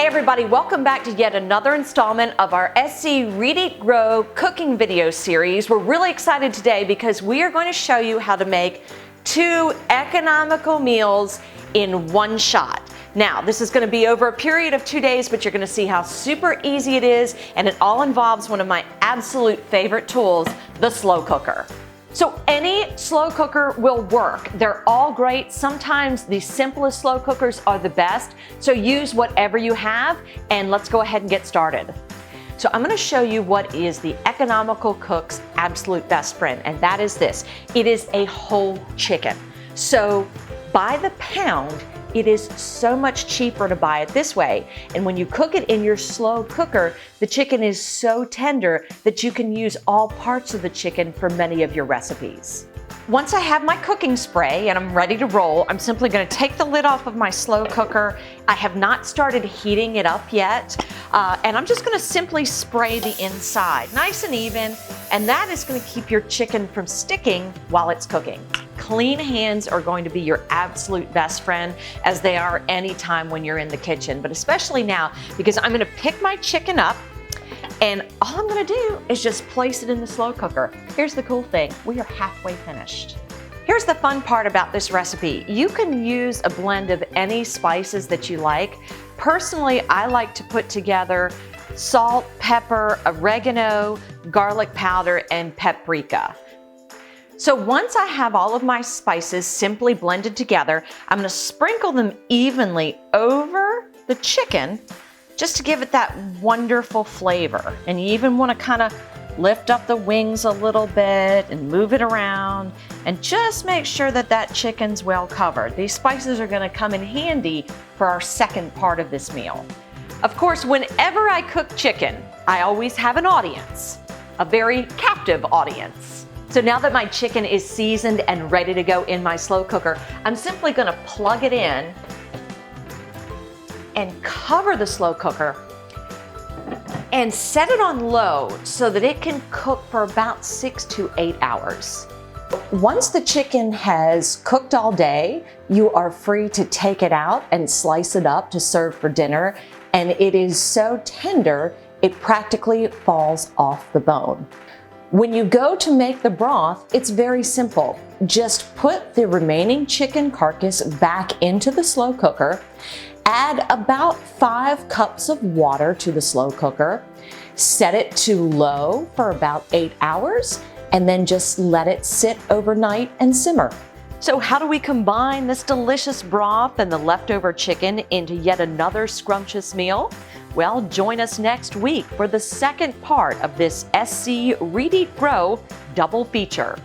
Hey everybody, welcome back to yet another installment of our SC Read Eat Grow cooking video series. We're really excited today because we are going to show you how to make 2 economical meals in one shot. Now, this is going to be over a period of 2 days, but you're going to see how super easy it is, and it all involves one of my absolute favorite tools, the slow cooker. So any slow cooker will work. They're all great. Sometimes the simplest slow cookers are the best. So use whatever you have, and let's go ahead and get started. So I'm going to show you what is the economical cook's absolute best friend, and that is this. It is a whole chicken. So by the pound, it is so much cheaper to buy it this way. And when you cook it in your slow cooker, the chicken is so tender that you can use all parts of the chicken for many of your recipes. Once I have my cooking spray and I'm ready to roll, I'm simply going to take the lid off of my slow cooker. I have not started heating it up yet. And I'm just going to simply spray the inside nice and even. And that is going to keep your chicken from sticking while it's cooking. Clean hands are going to be your absolute best friend, as they are anytime when you're in the kitchen, but especially now, because I'm going to pick my chicken up and all I'm going to do is just place it in the slow cooker. Here's the cool thing. We are halfway finished. Here's the fun part about this recipe. You can use a blend of any spices that you like. Personally, I like to put together salt, pepper, oregano, garlic powder, and paprika. So once I have all of my spices simply blended together, I'm going to sprinkle them evenly over the chicken just to give it that wonderful flavor. And you even want to kind of lift up the wings a little bit and move it around and just make sure that that chicken's well covered. These spices are going to come in handy for our second part of this meal. Of course, whenever I cook chicken, I always have an audience, a very captive audience. So now that my chicken is seasoned and ready to go in my slow cooker, I'm simply going to plug it in and cover the slow cooker and set it on low so that it can cook for about 6 to 8 hours. Once the chicken has cooked all day, you are free to take it out and slice it up to serve for dinner. And it is so tender, it practically falls off the bone. When you go to make the broth, it's very simple. Just put the remaining chicken carcass back into the slow cooker, add about 5 cups of water to the slow cooker, set it to low for about 8 hours, and then just let it sit overnight and simmer. So how do we combine this delicious broth and the leftover chicken into yet another scrumptious meal? Well, join us next week for the second part of this SC Read Eat Grow double feature.